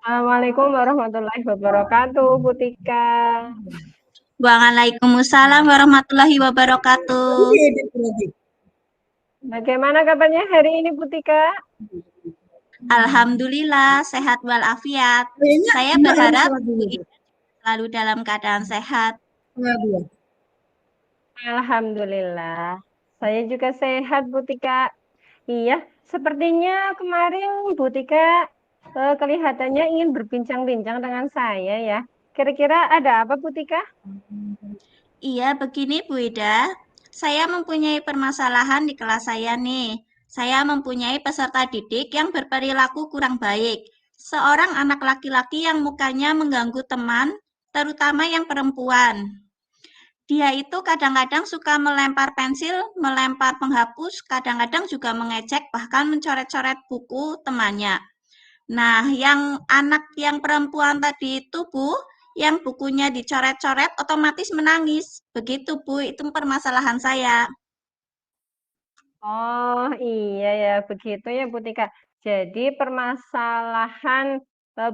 Assalamualaikum warahmatullahi wabarakatuh, Bu Tika. Waalaikumsalam warahmatullahi wabarakatuh. Bagaimana kabarnya hari ini, Bu Tika? Alhamdulillah sehat walafiat. Saya berharap selalu dalam keadaan sehat. Alhamdulillah. Saya juga sehat, Bu Tika. Iya, sepertinya kemarin Bu Tika kelihatannya ingin berbincang-bincang dengan saya ya. Kira-kira ada apa, Bu Tika? Iya, begini Bu Ida. Saya mempunyai permasalahan di kelas saya nih. Saya mempunyai peserta didik yang berperilaku kurang baik. Seorang anak laki-laki yang mukanya mengganggu teman, terutama yang perempuan. Dia itu kadang-kadang suka melempar pensil, melempar penghapus, kadang-kadang juga mengecek, bahkan mencoret-coret buku temannya. Nah, yang anak yang perempuan tadi itu, Bu, yang bukunya dicoret-coret otomatis menangis. Begitu, Bu, itu permasalahan saya. Oh iya ya, begitu ya Bu Tika. Jadi permasalahan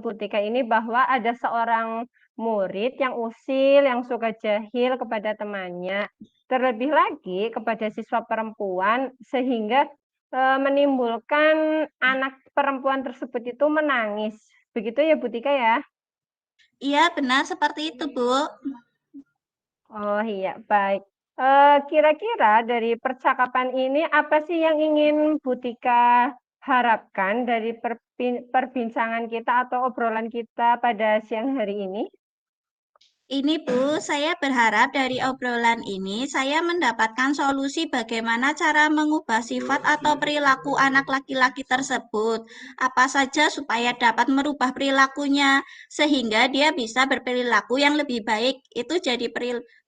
Bu Tika ini bahwa ada seorang murid yang usil, yang suka jahil kepada temannya. Terlebih lagi kepada siswa perempuan sehingga menimbulkan anak perempuan tersebut itu menangis. Begitu ya Bu Tika ya? Iya, benar seperti itu, Bu. Oh iya, baik. Kira-kira dari percakapan ini apa sih yang ingin Bu Tika harapkan dari perbincangan kita atau obrolan kita pada siang hari ini? Ini Bu, saya berharap dari obrolan ini saya mendapatkan solusi bagaimana cara mengubah sifat atau perilaku anak laki-laki tersebut. Apa saja supaya dapat merubah perilakunya sehingga dia bisa berperilaku yang lebih baik. Itu jadi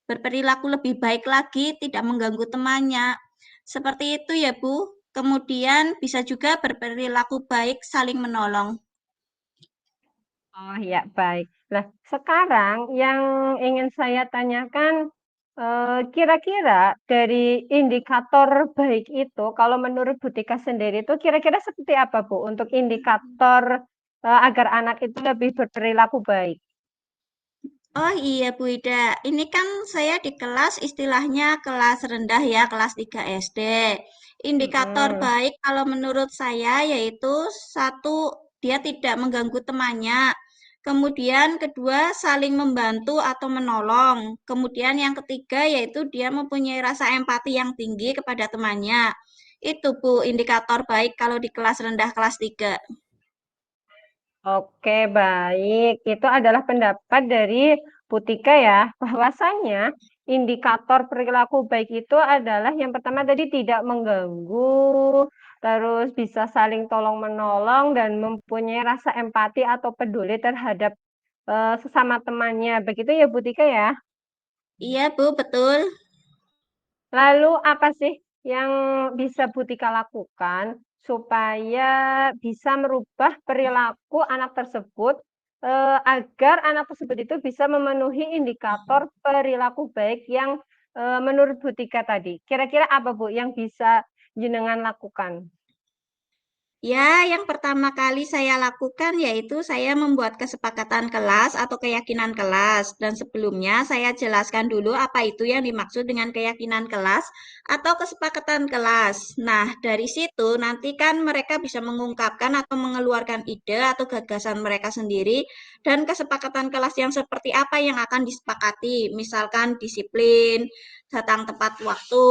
berperilaku lebih baik lagi, tidak mengganggu temannya. Seperti itu ya Bu. Kemudian bisa juga berperilaku baik, saling menolong. Oh ya, baik. Nah, sekarang yang ingin saya tanyakan, kira-kira dari indikator baik itu, kalau menurut Bu Tika sendiri itu kira-kira seperti apa, Bu, untuk indikator agar anak itu lebih berperilaku baik? Oh iya Bu Ida, ini kan saya di kelas istilahnya kelas rendah ya, kelas 3 SD. Indikator Mm-mm. baik kalau menurut saya yaitu satu, dia tidak mengganggu temannya. Kemudian kedua, saling membantu atau menolong. Kemudian yang ketiga yaitu dia mempunyai rasa empati yang tinggi kepada temannya. Itu Bu, indikator baik kalau di kelas rendah kelas 3. Oke, baik. Itu adalah pendapat dari Putika ya, bahwasanya indikator perilaku baik itu adalah yang pertama tadi tidak mengganggu, terus bisa saling tolong-menolong dan mempunyai rasa empati atau peduli terhadap sesama temannya. Begitu ya, Putika ya? Iya Bu, betul. Lalu apa sih yang bisa Butika lakukan supaya bisa merubah perilaku anak tersebut agar anak tersebut itu bisa memenuhi indikator perilaku baik yang menurut Butika tadi. Kira-kira apa Bu yang bisa jenengan lakukan? Ya, yang pertama kali saya lakukan yaitu saya membuat kesepakatan kelas atau keyakinan kelas. Dan sebelumnya saya jelaskan dulu apa itu yang dimaksud dengan keyakinan kelas atau kesepakatan kelas. Nah, dari situ nanti kan mereka bisa mengungkapkan atau mengeluarkan ide atau gagasan mereka sendiri dan kesepakatan kelas yang seperti apa yang akan disepakati. Misalkan disiplin, datang tepat waktu,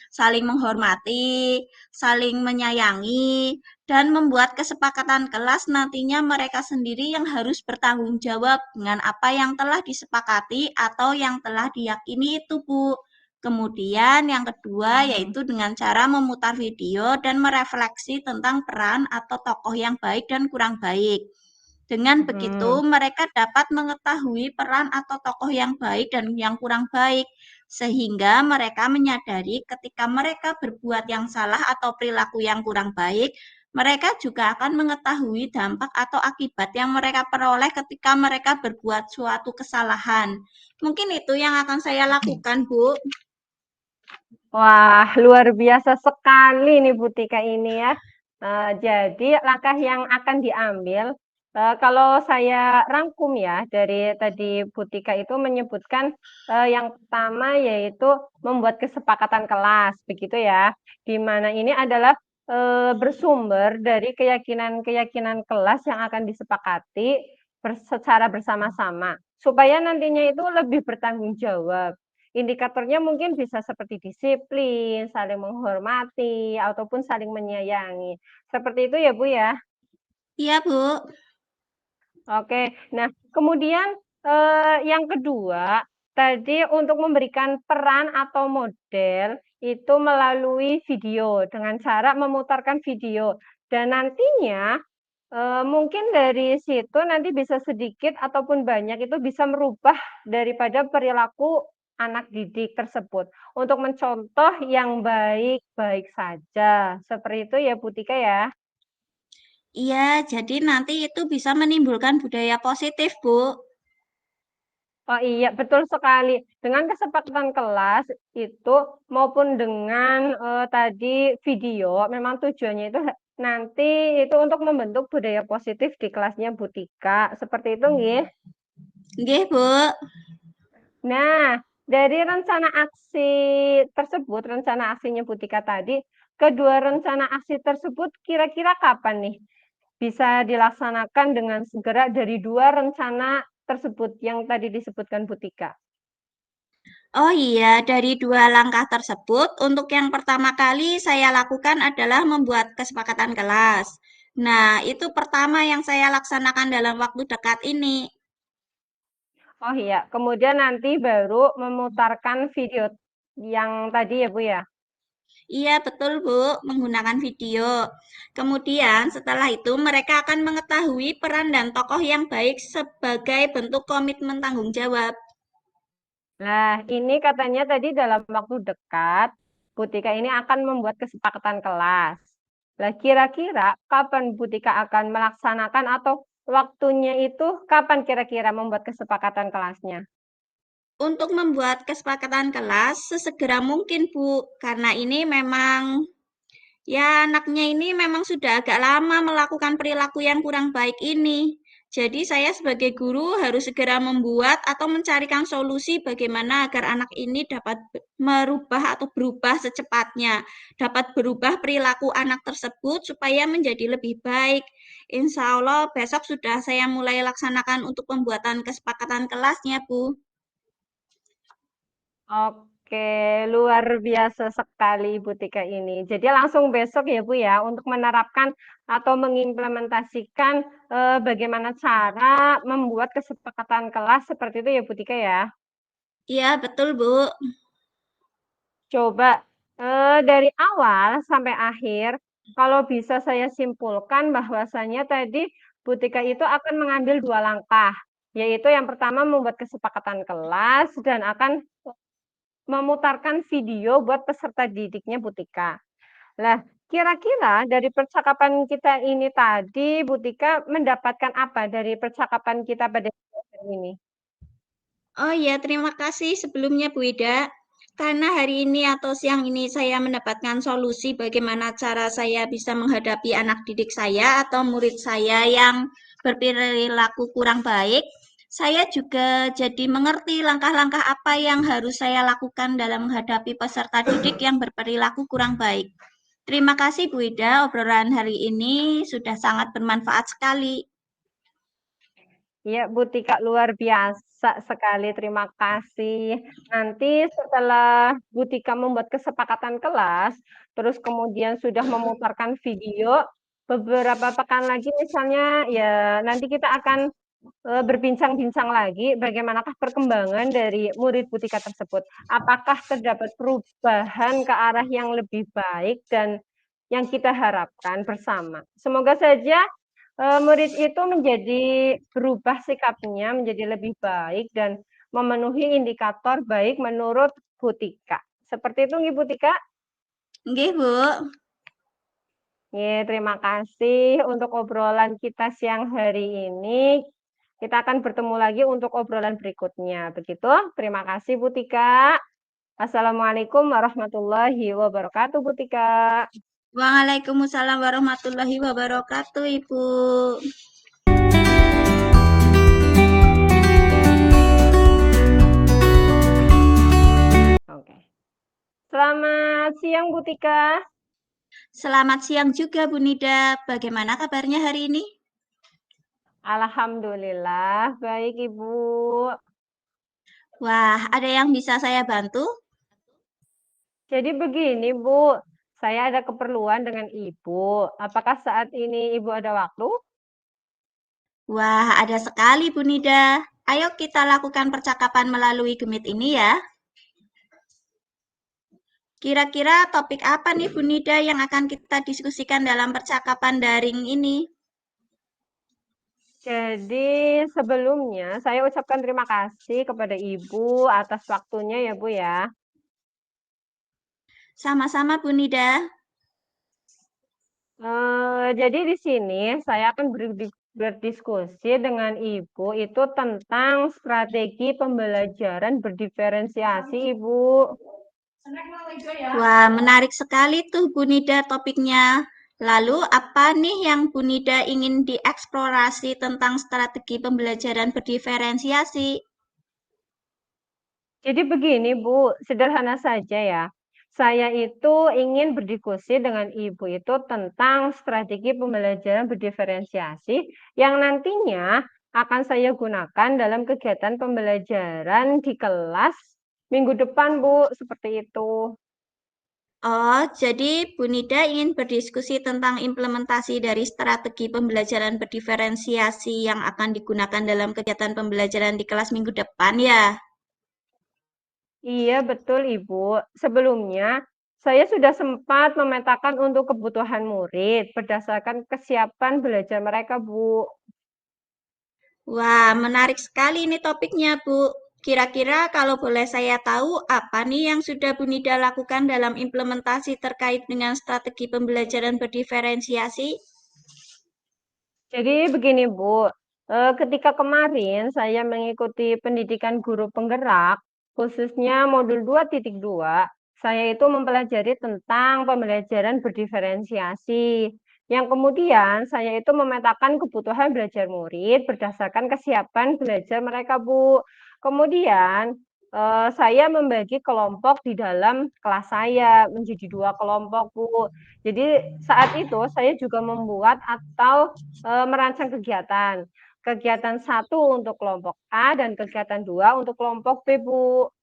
saling menghormati, saling menyayangi, dan membuat kesepakatan kelas nantinya mereka sendiri yang harus bertanggung jawab dengan apa yang telah disepakati atau yang telah diyakini itu, Bu. Kemudian yang kedua yaitu dengan cara memutar video dan merefleksi tentang peran atau tokoh yang baik dan kurang baik. Dengan begitu, Mhm. mereka dapat mengetahui peran atau tokoh yang baik dan yang kurang baik, sehingga mereka menyadari ketika mereka berbuat yang salah atau perilaku yang kurang baik, mereka juga akan mengetahui dampak atau akibat yang mereka peroleh ketika mereka berbuat suatu kesalahan. Mungkin itu yang akan saya lakukan, Bu. Wah, luar biasa sekali nih Bu Tika ini ya. Jadi langkah yang akan diambil, kalau saya rangkum ya dari tadi Bu Tika itu menyebutkan, yang pertama yaitu membuat kesepakatan kelas, begitu ya. Di mana ini adalah, bersumber dari keyakinan-keyakinan kelas yang akan disepakati secara bersama-sama, supaya nantinya itu lebih bertanggung jawab. Indikatornya mungkin bisa seperti disiplin, saling menghormati, ataupun saling menyayangi. Seperti itu ya, Bu, ya? Iya, Bu. Oke. Nah, kemudian, yang kedua, tadi untuk memberikan peran atau model itu melalui video, dengan cara memutarkan video. Dan nantinya, mungkin dari situ nanti bisa sedikit ataupun banyak itu bisa merubah daripada perilaku anak didik tersebut, untuk mencontoh yang baik-baik saja. Seperti itu ya, Bu Tika, ya? Iya, jadi nanti itu bisa menimbulkan budaya positif, Bu. Oh iya, betul sekali. Dengan kesepakatan kelas itu maupun dengan, tadi video, memang tujuannya itu nanti itu untuk membentuk budaya positif di kelasnya Bu Tika, seperti itu nggih? Nggih, Bu. Nah, dari rencana aksi tersebut, rencana aksinya Bu Tika tadi, kedua rencana aksi tersebut kira-kira kapan nih bisa dilaksanakan dengan segera dari 2 rencana tersebut yang tadi disebutkan Bu Tika? Oh iya, dari dua langkah tersebut, untuk yang pertama kali saya lakukan adalah membuat kesepakatan kelas. Nah, itu pertama yang saya laksanakan dalam waktu dekat ini. Oh iya, kemudian nanti baru memutarkan video yang tadi ya, Bu, ya? Iya, betul, Bu, menggunakan video. Kemudian, setelah itu mereka akan mengetahui peran dan tokoh yang baik sebagai bentuk komitmen tanggung jawab. Nah, ini katanya tadi dalam waktu dekat, Bu Tika ini akan membuat kesepakatan kelas. Nah, kira-kira kapan Bu Tika akan melaksanakan atau waktunya itu kapan kira-kira membuat kesepakatan kelasnya? Untuk membuat kesepakatan kelas sesegera mungkin, Bu, karena ini memang ya, anaknya ini memang sudah agak lama melakukan perilaku yang kurang baik ini. Jadi, saya sebagai guru harus segera membuat atau mencarikan solusi bagaimana agar anak ini dapat merubah atau berubah secepatnya, dapat berubah perilaku anak tersebut supaya menjadi lebih baik. Insya Allah, besok sudah saya mulai laksanakan untuk pembuatan kesepakatan kelasnya, Bu. Oke, luar biasa sekali Ibu Tika ini. Jadi langsung besok ya Bu ya, untuk menerapkan atau mengimplementasikan bagaimana cara membuat kesepakatan kelas seperti itu ya Bu Tika ya. Iya, betul, Bu. Coba dari awal sampai akhir, kalau bisa saya simpulkan bahwasanya tadi Bu Tika itu akan mengambil 2 langkah, yaitu yang pertama membuat kesepakatan kelas dan akan memutarkan video buat peserta didiknya Bu Tika. Nah, kira-kira dari percakapan kita ini tadi, Bu Tika mendapatkan apa dari percakapan kita pada siang hari ini? Oh iya, terima kasih sebelumnya Bu Ida. Karena hari ini atau siang ini saya mendapatkan solusi bagaimana cara saya bisa menghadapi anak didik saya atau murid saya yang berperilaku kurang baik. Saya juga jadi mengerti langkah-langkah apa yang harus saya lakukan dalam menghadapi peserta didik yang berperilaku kurang baik. Terima kasih Bu Ida, obrolan hari ini sudah sangat bermanfaat sekali. Iya, Bu Tika luar biasa sekali, terima kasih. Nanti setelah Bu Tika membuat kesepakatan kelas, terus kemudian sudah memutarkan video, beberapa pekan lagi misalnya, ya nanti kita akan berbincang-bincang lagi bagaimanakah perkembangan dari murid Bu Tika tersebut. Apakah terdapat perubahan ke arah yang lebih baik dan yang kita harapkan bersama. Semoga saja murid itu menjadi berubah sikapnya menjadi lebih baik dan memenuhi indikator baik menurut Bu Tika. Seperti itu nggih Bu Tika? Nggih, Bu. Ya, terima kasih untuk obrolan kita siang hari ini. Kita akan bertemu lagi untuk obrolan berikutnya. Begitu? Terima kasih Bu Tika. Assalamualaikum warahmatullahi wabarakatuh Bu Tika. Waalaikumsalam warahmatullahi wabarakatuh, Ibu. Oke. Selamat siang Bu Tika. Selamat siang juga, Bu Nida. Bagaimana kabarnya hari ini? Alhamdulillah, baik Ibu. Wah, ada yang bisa saya bantu? Jadi begini Bu, saya ada keperluan dengan Ibu. Apakah saat ini Ibu ada waktu? Wah, ada sekali, Bu Nida. Ayo kita lakukan percakapan melalui Gemit ini ya. Kira-kira topik apa nih, Bu Nida, yang akan kita diskusikan dalam percakapan daring ini? Jadi sebelumnya saya ucapkan terima kasih kepada Ibu atas waktunya ya Bu ya. Sama-sama, Bu Nida. Jadi di sini saya akan berdiskusi dengan Ibu itu tentang strategi pembelajaran berdiferensiasi Ibu. Wah, menarik sekali tuh, Bu Nida, topiknya. Lalu, apa nih yang Bu Nida ingin dieksplorasi tentang strategi pembelajaran berdiferensiasi? Jadi begini Bu, sederhana saja ya. Saya itu ingin berdiskusi dengan Ibu itu tentang strategi pembelajaran berdiferensiasi yang nantinya akan saya gunakan dalam kegiatan pembelajaran di kelas minggu depan, Bu, seperti itu. Oh, jadi Bu Nida ingin berdiskusi tentang implementasi dari strategi pembelajaran berdiferensiasi yang akan digunakan dalam kegiatan pembelajaran di kelas minggu depan ya? Iya, betul, Ibu. Sebelumnya, saya sudah sempat memetakan untuk kebutuhan murid berdasarkan kesiapan belajar mereka, Bu. Wah, menarik sekali ini topiknya, Bu. Kira-kira kalau boleh saya tahu, apa nih yang sudah Bu Nida lakukan dalam implementasi terkait dengan strategi pembelajaran berdiferensiasi? Jadi begini, Bu, ketika kemarin saya mengikuti pendidikan guru penggerak, khususnya modul 2.2, saya itu mempelajari tentang pembelajaran berdiferensiasi. Yang kemudian saya itu memetakan kebutuhan belajar murid berdasarkan kesiapan belajar mereka, Bu. Kemudian saya membagi kelompok di dalam kelas saya menjadi 2 kelompok, Bu. Jadi saat itu saya juga membuat atau merancang kegiatan. Kegiatan 1 untuk kelompok A dan kegiatan 2 untuk kelompok B, Bu.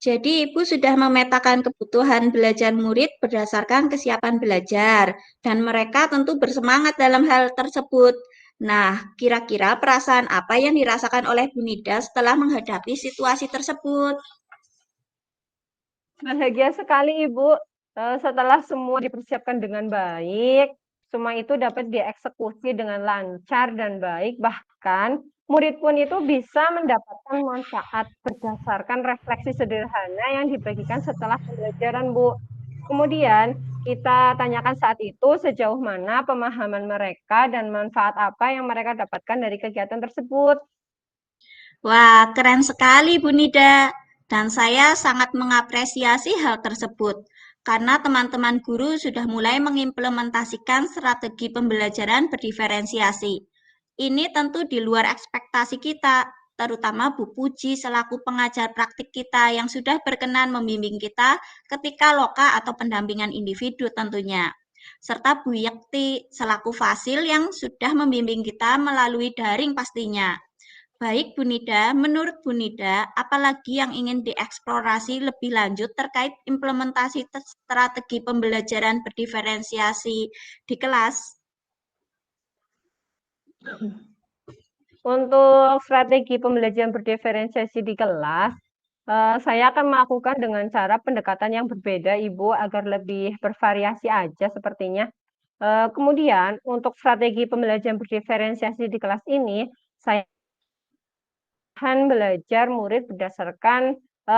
Jadi, Ibu sudah memetakan kebutuhan belajar murid berdasarkan kesiapan belajar, dan mereka tentu bersemangat dalam hal tersebut. Nah, kira-kira perasaan apa yang dirasakan oleh Bu Nida setelah menghadapi situasi tersebut? Bahagia sekali Ibu, setelah semua dipersiapkan dengan baik, semua itu dapat dieksekusi dengan lancar dan baik, bahkan murid pun itu bisa mendapatkan manfaat berdasarkan refleksi sederhana yang dibagikan setelah pembelajaran, Bu. Kemudian kita tanyakan saat itu sejauh mana pemahaman mereka dan manfaat apa yang mereka dapatkan dari kegiatan tersebut. Wah, keren sekali Bu Nida. Dan saya sangat mengapresiasi hal tersebut karena teman-teman guru sudah mulai mengimplementasikan strategi pembelajaran berdiferensiasi. Ini tentu di luar ekspektasi kita, terutama Bu Puji selaku pengajar praktik kita yang sudah berkenan membimbing kita ketika loka atau pendampingan individu tentunya. Serta Bu Yekti selaku fasil yang sudah membimbing kita melalui daring pastinya. Baik, Bu Nida. Menurut Bu Nida, apalagi yang ingin dieksplorasi lebih lanjut terkait implementasi strategi pembelajaran berdiferensiasi di kelas? Untuk strategi pembelajaran berdiferensiasi di kelas, saya akan melakukan dengan cara pendekatan yang berbeda, Ibu, agar lebih bervariasi aja sepertinya. Kemudian untuk strategi pembelajaran berdiferensiasi di kelas ini, saya akan belajar murid berdasarkan,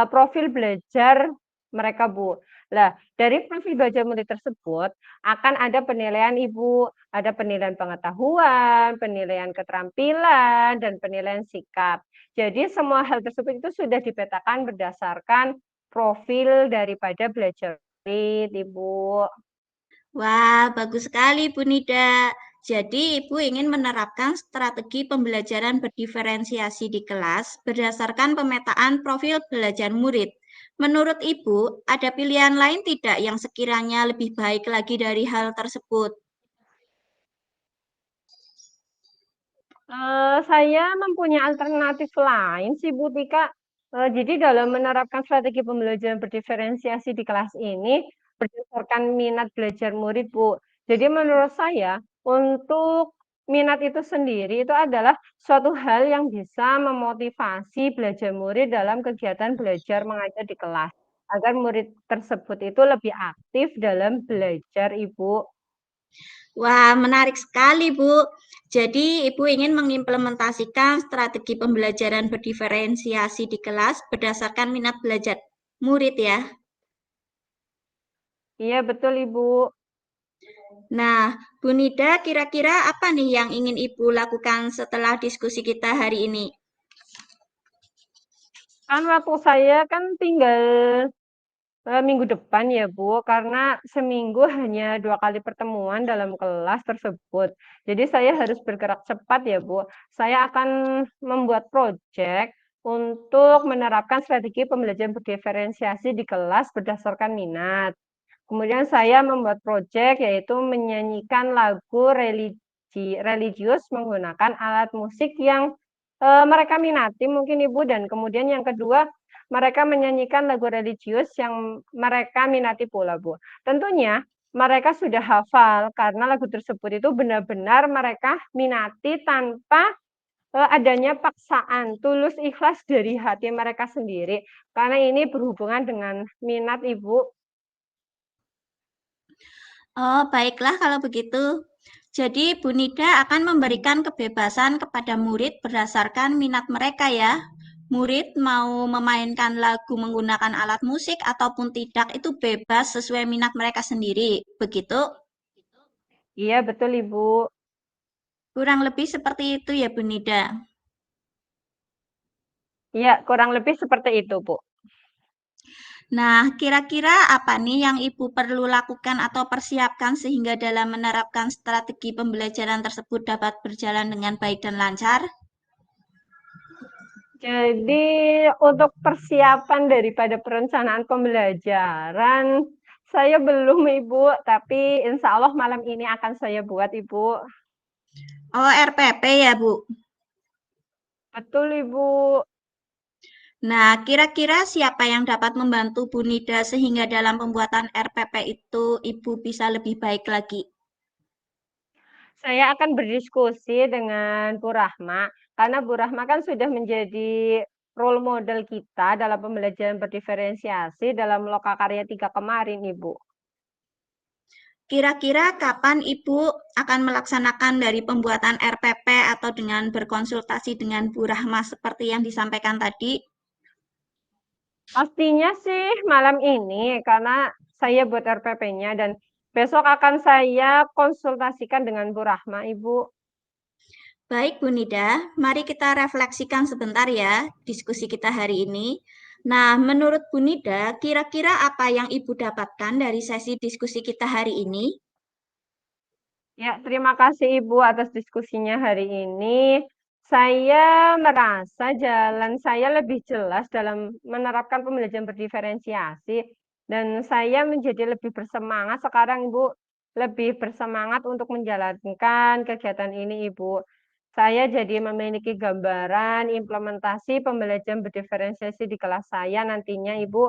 profil belajar mereka, Bu. Nah, dari profil belajar murid tersebut akan ada penilaian Ibu, ada penilaian pengetahuan, penilaian keterampilan, dan penilaian sikap. Jadi semua hal tersebut itu sudah dipetakan berdasarkan profil daripada belajar murid, Ibu. Wah, bagus sekali Bu Nida. Jadi, Ibu ingin menerapkan strategi pembelajaran berdiferensiasi di kelas berdasarkan pemetaan profil belajar murid. Menurut Ibu, ada pilihan lain tidak yang sekiranya lebih baik lagi dari hal tersebut? Saya mempunyai alternatif lain sih, Bu Tika. Jadi dalam menerapkan strategi pembelajaran berdiferensiasi di kelas ini, berdasarkan minat belajar murid, Bu. Jadi menurut saya, untuk minat itu sendiri itu adalah suatu hal yang bisa memotivasi belajar murid dalam kegiatan belajar mengajar di kelas, agar murid tersebut itu lebih aktif dalam belajar, Ibu. Wah, menarik sekali, Bu. Jadi, Ibu ingin mengimplementasikan strategi pembelajaran berdiferensiasi di kelas berdasarkan minat belajar murid ya. Iya, betul, Ibu. Nah, Bu Nida, kira-kira apa nih yang ingin Ibu lakukan setelah diskusi kita hari ini? Kan waktu saya kan tinggal minggu depan ya, Bu, karena seminggu hanya 2 kali pertemuan dalam kelas tersebut. Jadi saya harus bergerak cepat ya, Bu. Saya akan membuat proyek untuk menerapkan strategi pembelajaran berdiferensiasi di kelas berdasarkan minat. Kemudian saya membuat proyek yaitu menyanyikan lagu religius menggunakan alat musik yang, mereka minati mungkin Ibu, dan kemudian yang kedua, mereka menyanyikan lagu religius yang mereka minati pula, Bu. Tentunya mereka sudah hafal karena lagu tersebut itu benar-benar mereka minati tanpa, adanya paksaan, tulus ikhlas dari hati mereka sendiri. Karena ini berhubungan dengan minat Ibu. Oh, baiklah kalau begitu. Jadi, Bu Nida akan memberikan kebebasan kepada murid berdasarkan minat mereka ya. Murid mau memainkan lagu menggunakan alat musik ataupun tidak itu bebas sesuai minat mereka sendiri. Begitu? Iya, betul Ibu. Kurang lebih seperti itu ya, Bu Nida. Iya, kurang lebih seperti itu, Bu. Nah, kira-kira apa nih yang Ibu perlu lakukan atau persiapkan sehingga dalam menerapkan strategi pembelajaran tersebut dapat berjalan dengan baik dan lancar? Jadi untuk persiapan daripada perencanaan pembelajaran, saya belum Ibu, tapi insya Allah malam ini akan saya buat Ibu. Oh, RPP ya, Bu. Betul Ibu. Nah, kira-kira siapa yang dapat membantu Bu Nida sehingga dalam pembuatan RPP itu Ibu bisa lebih baik lagi? Saya akan berdiskusi dengan Bu Rahma, karena Bu Rahma kan sudah menjadi role model kita dalam pembelajaran berdiferensiasi dalam Lokakarya 3 kemarin, Ibu. Kira-kira kapan Ibu akan melaksanakan dari pembuatan RPP atau dengan berkonsultasi dengan Bu Rahma seperti yang disampaikan tadi? Pastinya sih malam ini, karena saya buat RPP-nya dan besok akan saya konsultasikan dengan Bu Rahma, Ibu. Baik, Bu Nida, mari kita refleksikan sebentar ya diskusi kita hari ini. Nah, menurut Bu Nida, kira-kira apa yang Ibu dapatkan dari sesi diskusi kita hari ini? Ya, terima kasih Ibu atas diskusinya hari ini. Saya merasa jalan saya lebih jelas dalam menerapkan pembelajaran berdiferensiasi dan saya menjadi lebih bersemangat sekarang, Ibu. Lebih bersemangat untuk menjalankan kegiatan ini, Ibu. Saya jadi memiliki gambaran implementasi pembelajaran berdiferensiasi di kelas saya nantinya, Ibu,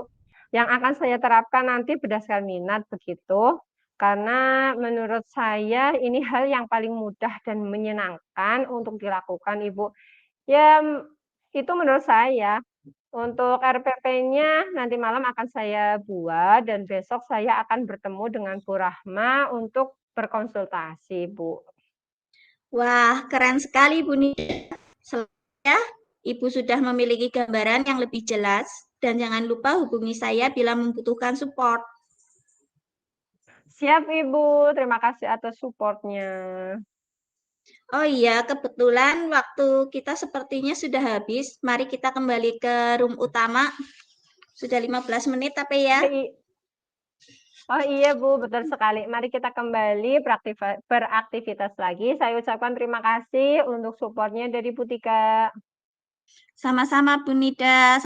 yang akan saya terapkan nanti berdasarkan minat begitu. Karena menurut saya ini hal yang paling mudah dan menyenangkan untuk dilakukan, Ibu. Ya, itu menurut saya. Untuk RPP-nya nanti malam akan saya buat dan besok saya akan bertemu dengan Bu Rahma untuk berkonsultasi, Bu. Wah, keren sekali Bu Nida. Selanjutnya, Ibu sudah memiliki gambaran yang lebih jelas dan jangan lupa hubungi saya bila membutuhkan support. Siap, Ibu. Terima kasih atas support-nya. Oh iya, kebetulan waktu kita sepertinya sudah habis. Mari kita kembali ke room utama. Sudah 15 menit tapi ya. Oh iya Bu, betul sekali. Mari kita kembali beraktivitas lagi. Saya ucapkan terima kasih untuk support-nya dari Bu Tika. Sama-sama Bu Nida.